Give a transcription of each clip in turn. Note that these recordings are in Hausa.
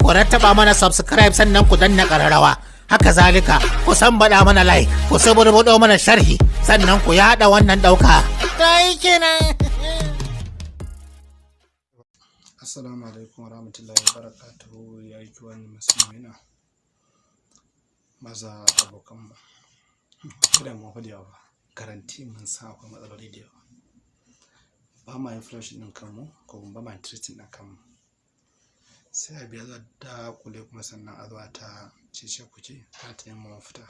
ku rattaba mana subscribe sannan ku danna ƙararrawa. Haka zalika ku baɗa mana like, ku saburbuɗo mana sharhi sannan ku yaɗa wannan ɗauka. Dai kenan. Assalamu alaikum warahmatullahi wabarakatuhu. Ya yi kiwon musulmina maza abokan mu. Kada mu faɗi yawa garanti mun san akwai matsaloli da yawa. Ba ma yin flush ɗin kanmu ko ba ma treating ɗin kanmu. Sai a biya da kule kuma sannan a zuwa ta cece kuce ta neman mafita.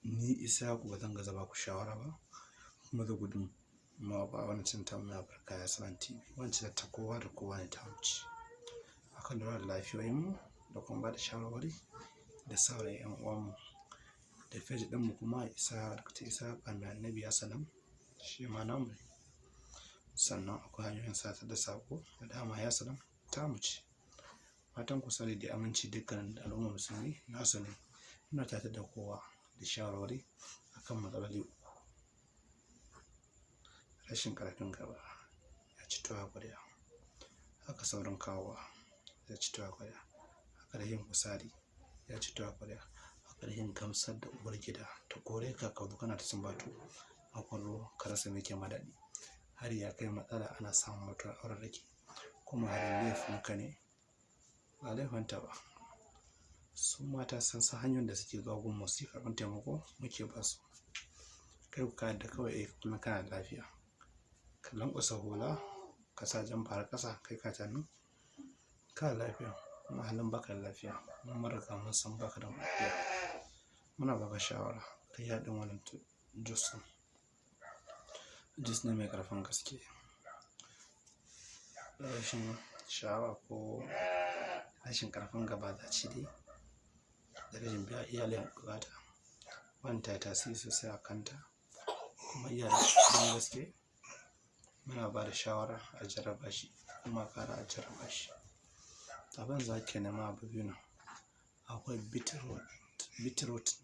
Ni isa ku ba zan gaza ba ku shawara ba kuma da gudun ma ba wani cin ta mai barka ya sanan TV wancan ta kowa da kowa ne ta wuce akan lura da lafiyoyinmu da kuma ba da shawarwari da sauran yan uwanmu da feji ɗinmu kuma isa ta isa kamar annabi ya salam shi ma namu sannan akwai hanyoyin sata da sako da dama ya salam ta mu ce fatan ku sani da aminci dukkanin al'umma musulmi na sani ina tare da kowa da shawarwari akan matsaloli uku. Rashin ƙarfin gaba ya ci tuwa ƙwarya, haka saurin kawowa ya ci tuwa ƙwarya, haka yin kusari ya ci tuwa ƙwarya, haka yin gamsar da uwar gida ta kore ka kaudu kana ta sumbatu a kwallo ka rasa mai ke madadi har ya kai matsala ana samun mutuwar auren rake kuma har laifin ka ne ba laifanta ba. Su mata sun san hanyoyin da suke zuwa gun musu karɓar taimako muke ba su kai ku kayan da kawai kuma kana da lafiya ka lankwasa hula ka sa jan fara ƙasa kai ka tanu ka lafiya kuma halin baka da lafiya mun maraka mun san baka da lafiya muna baka shawara ka yi haɗin wannan jus ne mai ƙarfin gaske. Rashin sha'awa ko rashin ƙarfin gaba da ci dai da rashin biya iyalin buƙata wanda ya tasiri sosai a kanta kuma iyalin gaske muna ba da shawara a jarraba shi kuma ƙara a jarraba shi. Abin za ke nema abu biyu nan akwai beetroot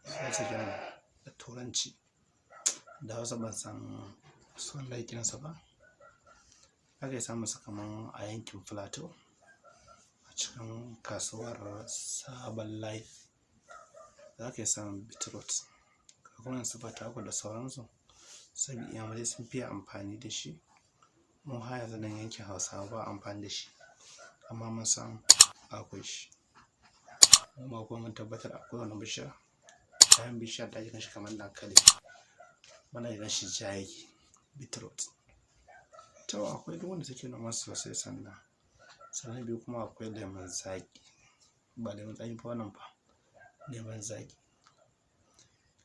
sai kenan da turanci da hausa ban san sunan laikinsa ba aka yi samun kaman a yankin plateau a cikin kasuwar sabon layi za ka yi samun beetroot kakunan su fataku da sauransu sabi iyamare sun fiye amfani da shi mun haya zanen yankin hausawa ba amfani da shi amma mun san akwai shi kuma kuma mun tabbatar akwai wani bishiyar kayan bishiyar da ake ganshi kamar dankali muna yin shi jayi beetroot to akwai duk wanda suke noma sosai sannan biyu kuma akwai lemon zaƙi ba lemon zaƙi ba wannan ba lemon zaƙi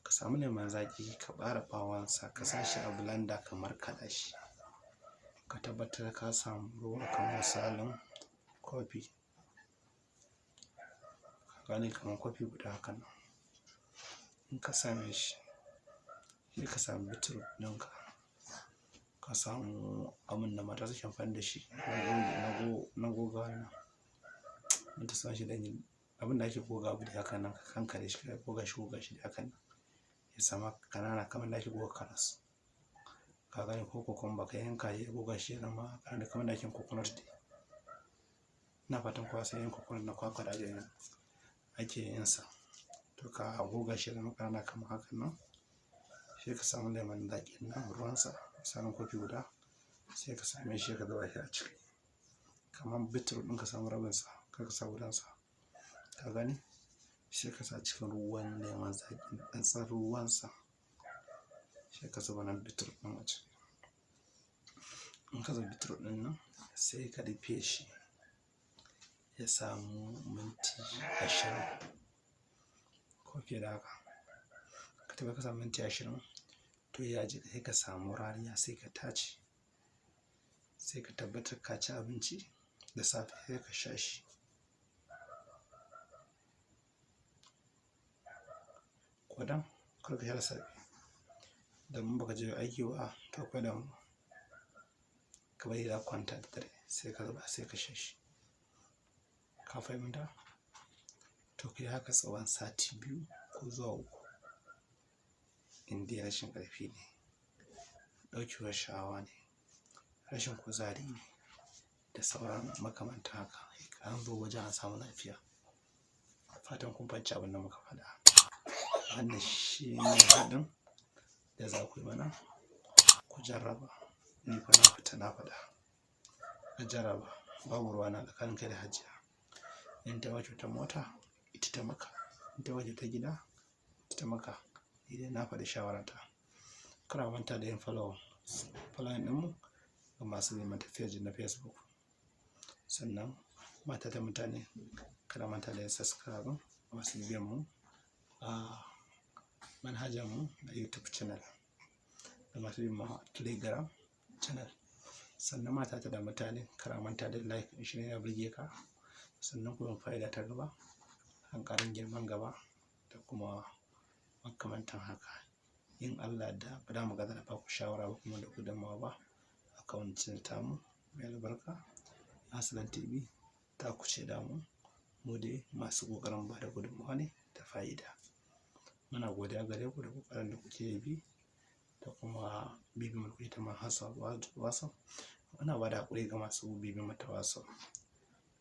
ka samu lemon zaƙi ka ɓare ɓawonsa ka sa shi a blender kamar kaɗa shi ka tabbatar ka samu ruwa kamar misalin kofi ka gane kamar kofi guda haka nan in ka same shi sai ka samu beetroot ɗinka ka samu abin da mata suke amfani da shi na goga wannan mun ta san shi da yin abin da ake goga abu da haka nan ka kankare shi ka goga shi da haka nan ya sama kanana kamar da ake goga karas ka gane ko kokomba ka yanka ya goga shi ya zama kanana kamar da ake coconut dai ina fatan kowa sai yin coconut na kwakwa da ake yin sa to ka goga shi ya zama kanana kamar haka nan sai ka samu lemon zaƙi nan ruwansa misalin kofi guda sai ka same shi ka zuba shi a ciki kamar beetroot ɗin ka samu rabinsa ka sa gudansa ka gani sai ka sa cikin ruwan lemon zaƙi ɗan ruwansa sai ka zuba nan beetroot ɗin a ciki in ka zuba beetroot ɗin nan sai ka rufe shi ya samu minti 20 ko fiye da haka ka tabbata ka samu minti 20 to ya ji sai ka samu rariya sai ka tace sai ka tabbatar ka ci abinci da safe sai ka sha shi kodan kar ka sha da safe domin baka je aiki ba to kodan ka bari da kwanta da dare sai ka zuba sai ka sha shi ka fahimta to kai haka tsawon sati 2 ko zuwa 3 in dai rashin ƙarfi ne ɗaukewar sha'awa ne rashin kuzari ne da sauran makamanta haka an zo wajen an samu lafiya. Fatan kun fahimci abin da muka faɗa. Wannan shi ne haɗin da za ku yi mana ku jarraba. Ni fa na fita na faɗa a jarraba, babu ruwa na tsakanin kai da Hajiya. In ta wace ta mota ita ta maka, in ta wace ta gida ita ta maka. Idan na faɗi shawarata, kar a manta da yin following ɗinmu ga masu neman tafiyar na Facebook. Sannan mata da mutane kada manta da yin subscribe ga masu biyan mu a manhajar mu na YouTube channel da masu biyan mu a Telegram channel. Sannan mata da mutane kada manta da like shi ne ya burge ka. Sannan kuma fa'ida ta gaba an ƙarin girman gaba da kuma makamantan haka. In Allah da ba za mu gaza da ba ku shawara ba kuma da gudunmawa ba a kawancin tamu mai albarka Aslan TV ta kuce da mu dai masu ƙoƙarin ba da gudunmawa ne da fa'ida. Muna godiya gare ku da ƙoƙarin da kuke bi da kuma bibin mu ta manhajar WhatsApp. Muna ba da haƙuri ga masu bibin mu ta WhatsApp.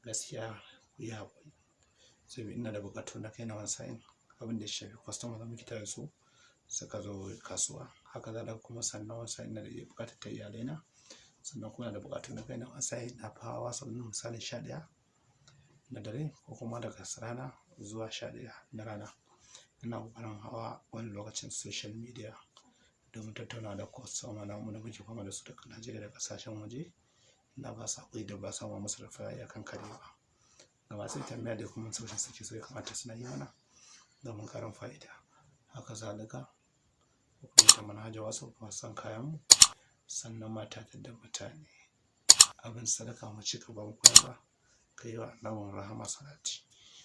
Gaskiya ku yi haƙuri saboda ina da buƙatu na kai na wani sa'in abin da ya shafi customer da muke tare da su suka zo kasuwa. Haka zalika kuma sannan wani sa'in ina da buƙatar ta iyalaina. Sannan kuma da buƙatu na kai na wani sa'in na fa WhatsApp ɗin misalin 11 na dare ko kuma daga rana zuwa 11 na rana. Ina ƙoƙarin hawa wani lokacin social media domin tattauna da customer namu da muke fama da su daga Najeriya da ƙasashen waje. Ina ba su haƙuri da ba samu musu rafaya a kan kare ba. Ga masu tambaya da kuma sauran suke so ya kamata suna yi mana domin ƙarin fa'ida. Haka zalika kuma ta manhajar WhatsApp masu son kayan mu. Sannan mata da mutane abin sadaka mu cika ba mu koyar ba ka yi wa Annabin rahama salati.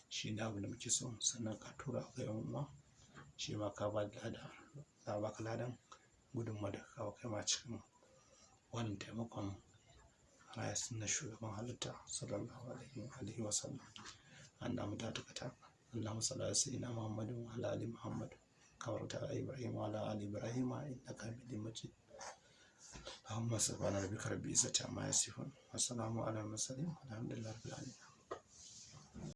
Shi ne abin da muke so. Sannan ka tura ga 'yan uwa shi ma ka ba da lada, za a baka ladan gudunmawa da ka kawo kai ma cikin wannan taimakon raya sunnar shugaban halitta sallallahu alaihi wa sallam. Annabi ta tukata Allahumma salli ala sayyidina Muhammadin wa ala ali Muhammad kamar ta Ibrahim wa ala ali Ibrahim innaka Hamidum Majid. Allahumma subhana rabbika rabbil izzati amma yasifun wa salamun alal mursalin walhamdulillahi rabbil alamin.